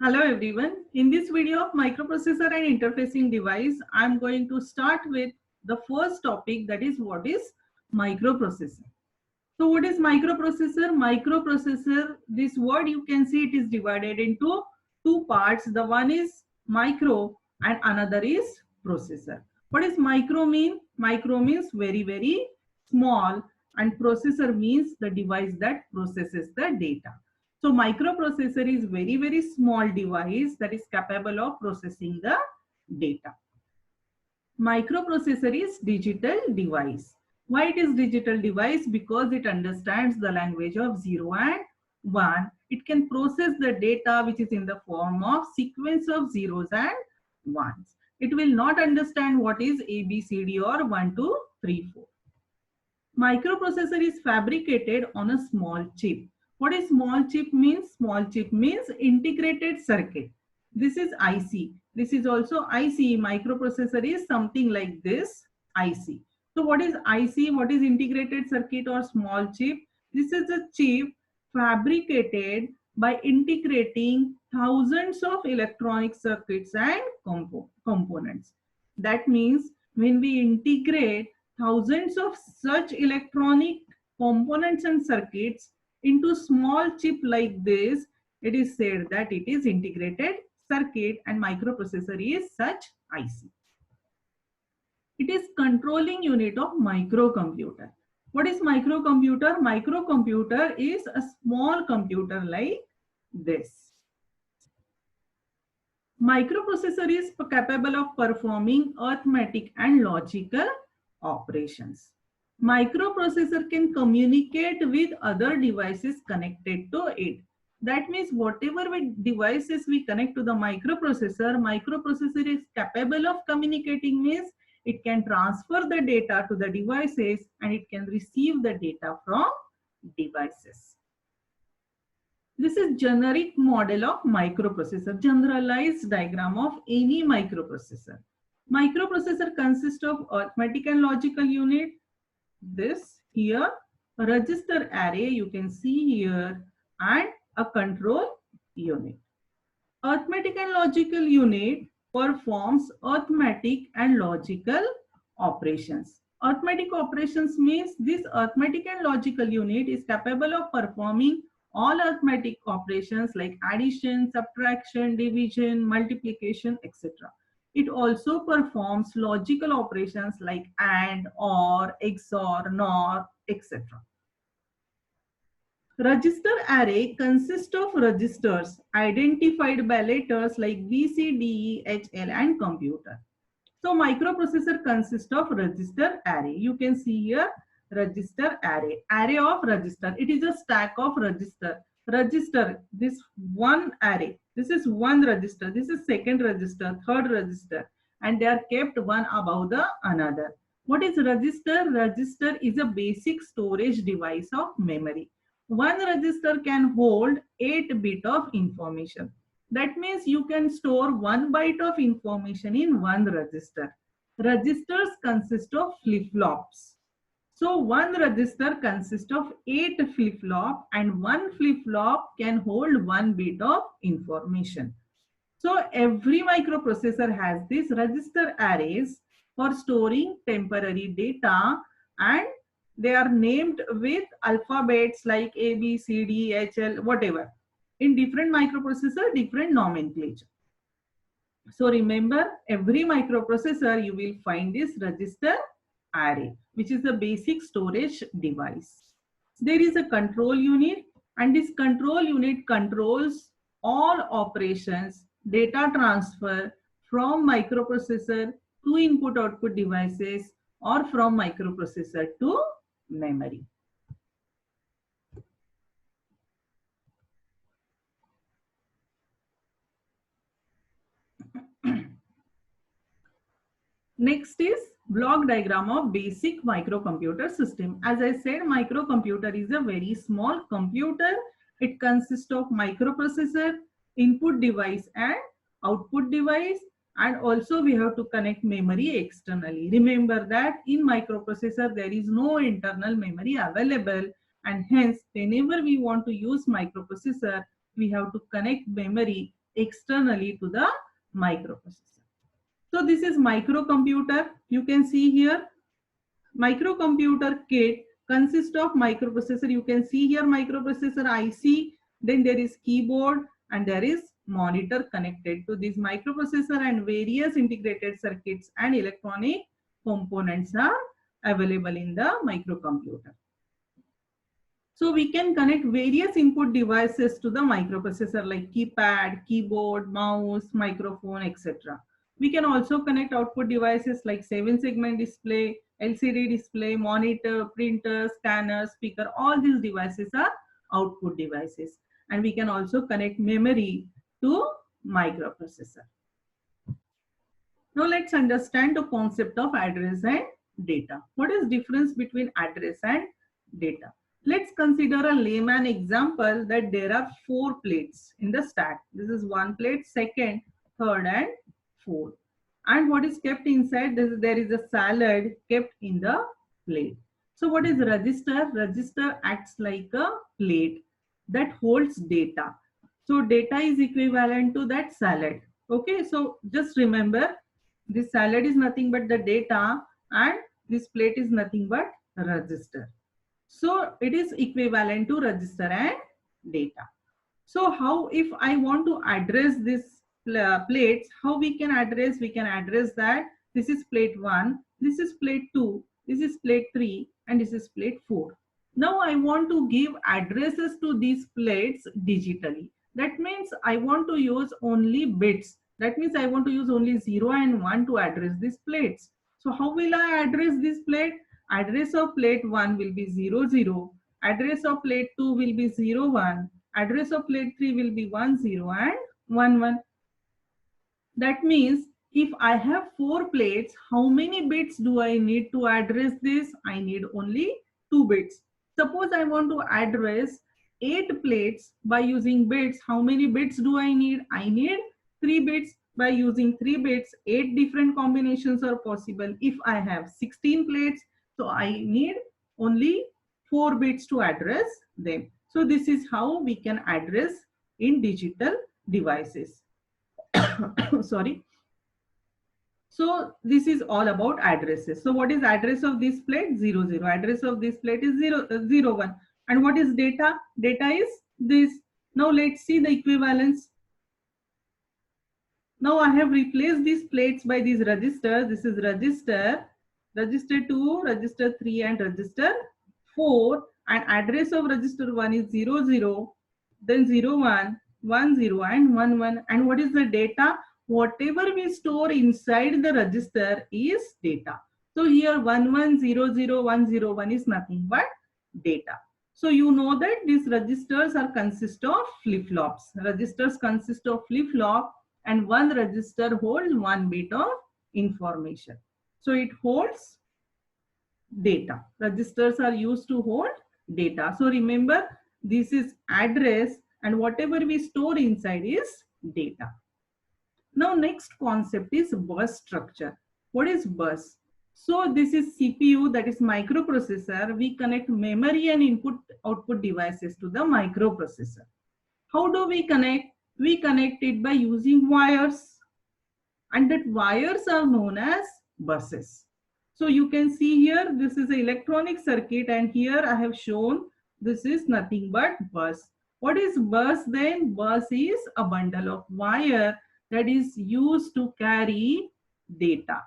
Hello everyone. In this video of microprocessor and interfacing device, I am going to start with the first topic, that is what is microprocessor. So what is microprocessor? Microprocessor, this word you can see it is divided into two parts. The one is micro and another is processor. What is micro mean? Micro means very small and processor means the device that processes the data. So microprocessor is very small device that is capable of processing the data. Microprocessor is digital device. Why it is digital device? Because it understands the language of 0 and 1. It can process the data which is in the form of sequence of zeros and ones. It will not understand what is A, B, C, D or 1, 2, 3, 4. Microprocessor is fabricated on a small chip. What is small chip means? Small chip means integrated circuit. This is IC. This is also IC. Microprocessor is something like this IC. So what is IC? What is integrated circuit or small chip? This is a chip fabricated by integrating thousands of electronic circuits and components. That means when we integrate thousands of such electronic components and circuits into small chip like this, it is said that it is integrated circuit, and microprocessor is such IC. It is controlling unit of microcomputer. What is microcomputer? Microcomputer is a small computer like this. Microprocessor is capable of performing arithmetic and logical operations. Microprocessor can communicate with other devices connected to it. That means whatever devices we connect to the microprocessor is capable of communicating, means it can transfer the data to the devices and it can receive the data from devices. This is generic model of microprocessor, generalized diagram of any microprocessor. Microprocessor consists of arithmetic and logical unit. This here, a register array you can see here, and a control unit. Arithmetic and logical unit performs arithmetic and logical operations. Arithmetic operations means this arithmetic and logical unit is capable of performing all arithmetic operations like addition, subtraction, division, multiplication, etc. It also performs logical operations like AND, OR, XOR, NOR, etc. Register array consists of registers identified by letters like B, C, D, E, H, L and computer. So microprocessor consists of register array. You can see here register array, array of register. It is a stack of register. Register, this one array, this is one register, this is second register, third register, and they are kept one above the another. What is register? Register is a basic storage device of memory. One register can hold 8 bits of information. That means you can store 1 byte of information in one register. Registers consist of flip-flops. So one register consists of 8 flip-flop and one flip-flop can hold 1 bit of information. So every microprocessor has these register arrays for storing temporary data, and they are named with alphabets like A, B, C, D, H, L, whatever. In different microprocessor, different nomenclature. So remember, every microprocessor you will find this register array, which is a basic storage device. There is a control unit, and this control unit controls all operations, data transfer from microprocessor to input-output devices or from microprocessor to memory. Next is block diagram of basic microcomputer system. As I said, microcomputer is a very small computer. It consists of microprocessor, input device and output device, and also we have to connect memory externally. Remember that in microprocessor there is no internal memory available, and hence whenever we want to use microprocessor we have to connect memory externally to the microprocessor. So this is microcomputer. You can see here microcomputer kit consists of microprocessor. You can see here microprocessor IC, then there is keyboard and there is monitor connected to this microprocessor, and various integrated circuits and electronic components are available in the microcomputer. So we can connect various input devices to the microprocessor like keypad, keyboard, mouse, microphone, etc. We can also connect output devices like 7-segment display, LCD display, monitor, printer, scanner, speaker. All these devices are output devices. And we can also connect memory to microprocessor. Now let's understand the concept of address and data. What is difference between address and data? Let's consider a layman example that there are 4 plates in the stack. This is 1 plate, second, third and fourth. And what is kept inside? There is a salad kept in the plate. So what is register? Register acts like a plate that holds data. So data is equivalent to that salad. Okay, so just remember, this salad is nothing but the data and this plate is nothing but register. So it is equivalent to register and data. So how, if I want to address this plates, how we can address? We can address that this is plate 1, this is plate 2, this is plate 3 and this is plate 4. Now I want to give addresses to these plates digitally. That means I want to use only bits. That means I want to use only 0 and 1 to address these plates. So how will I address this plate? Address of plate 1 will be 0, 0. Address of plate 2 will be 0, 1. Address of plate 3 will be 1, 0 and 1, 1. That means if I have 4 plates, how many bits do I need to address this? I need only 2 bits. Suppose I want to address 8 plates by using bits. How many bits do I need? I need 3 bits. By using 3 bits, 8 different combinations are possible. If I have 16 plates, so I need only 4 bits to address them. So this is how we can address in digital devices. Sorry. So this is all about addresses. So what is address of this plate? 0, 0. Address of this plate is 0, 0, 1. And what is data? Data is this. Now let's see the equivalence. Now I have replaced these plates by these registers. This is register 2, register 3 and register 4. And address of register 1 is 0, 0, then 0, 1, 1, 0 and 1, 1. And what is the data? Whatever we store inside the register is data. So here 1, 1, 0, 0, 1, 0, 1 is nothing but data. So you know that these registers are consist of flip-flops. Registers consist of flip-flop and one register holds 1 bit of information. So it holds data. Registers are used to hold data. So remember, this is address and whatever we store inside is data. Now next concept is bus structure. What is bus? So this is CPU, that is microprocessor. We connect memory and input output devices to the microprocessor. How do we connect? We connect it by using wires, and that wires are known as buses. So you can see here, this is an electronic circuit and here I have shown this is nothing but bus. What is bus then? Bus is a bundle of wire that is used to carry data.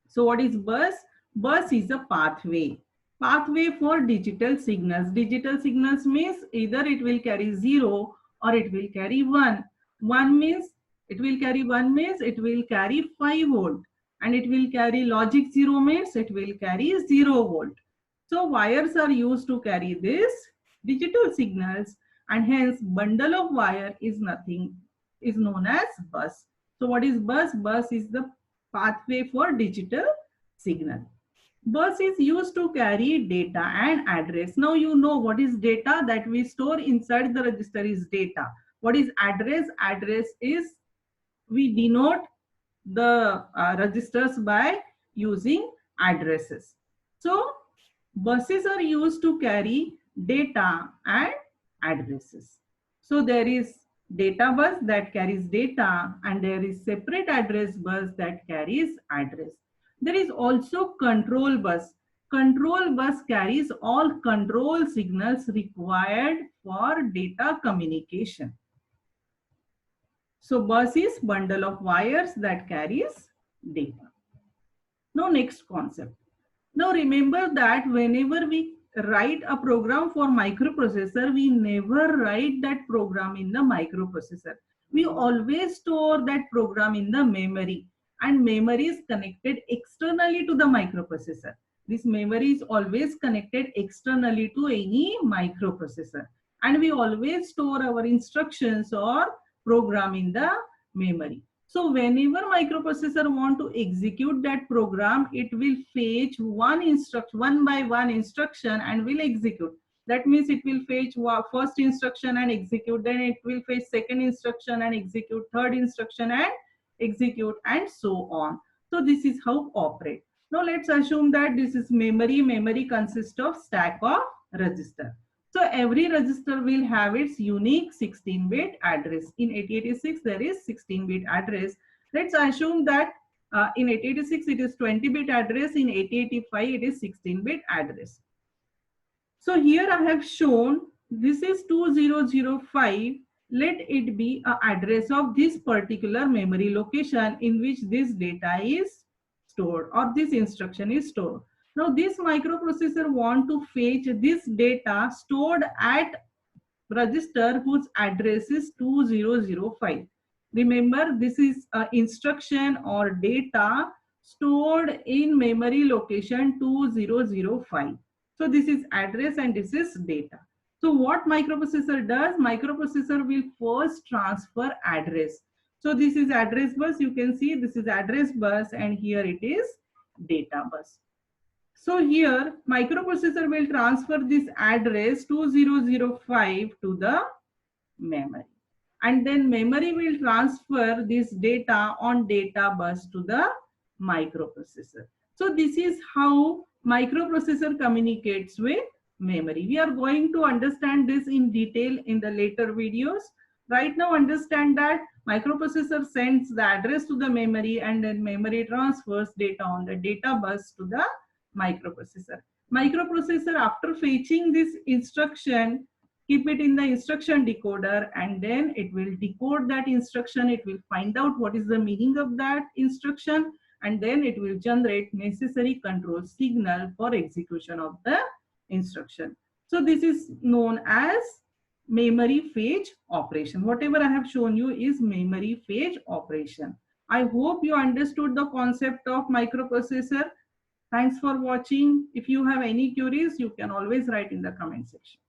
So what is bus? Bus is a pathway. Pathway for digital signals. Digital signals means either it will carry 0 or it will carry 1. 1 means it will carry 1 means it will carry 5 volt. And it will carry logic 0 means it will carry 0 volt. So wires are used to carry this digital signals, and hence bundle of wire is known as bus. So what is bus? Bus is the pathway for digital signal. Bus is used to carry data and address. Now you know what is data that we store inside the register is data. What is address? Address is we denote the registers by using addresses. So buses are used to carry data and addresses. So there is data bus that carries data, and there is separate address bus that carries address. There is also control bus. Control bus carries all control signals required for data communication. So bus is bundle of wires that carries data. Now next concept. Now remember that whenever we write a program for microprocessor, we never write that program in the microprocessor. We always store that program in the memory, and memory is connected externally to the microprocessor. This memory is always connected externally to any microprocessor, and we always store our instructions or program in the memory. So whenever microprocessor want to execute that program, it will fetch one by one instruction and will execute. That means it will fetch first instruction and execute, then it will fetch second instruction and execute, third instruction and execute, and so on. So this is how operate. Now let's assume that this is memory. Memory consists of stack of register. So every register will have its unique 16-bit address. In 8086, there is 16-bit address. Let's assume that in 8086, it is 20-bit address. In 8085, it is 16-bit address. So here I have shown this is 2005. Let it be an address of this particular memory location in which this data is stored or this instruction is stored. Now this microprocessor want to fetch this data stored at register whose address is 2005. Remember, this is an instruction or data stored in memory location 2005. So this is address and this is data. So what microprocessor does? Microprocessor will first transfer address. So this is address bus. You can see this is address bus and here it is data bus. So here microprocessor will transfer this address 2005 to the memory, and then memory will transfer this data on data bus to the microprocessor. So this is how microprocessor communicates with memory. We are going to understand this in detail in the later videos. Right now understand that microprocessor sends the address to the memory and then memory transfers data on the data bus to the microprocessor. Microprocessor, after fetching this instruction, keep it in the instruction decoder and then it will decode that instruction. It will find out what is the meaning of that instruction and then it will generate necessary control signal for execution of the instruction. So this is known as memory fetch operation. Whatever I have shown you is memory fetch operation. I hope you understood the concept of microprocessor. Thanks for watching. If you have any queries, you can always write in the comment section.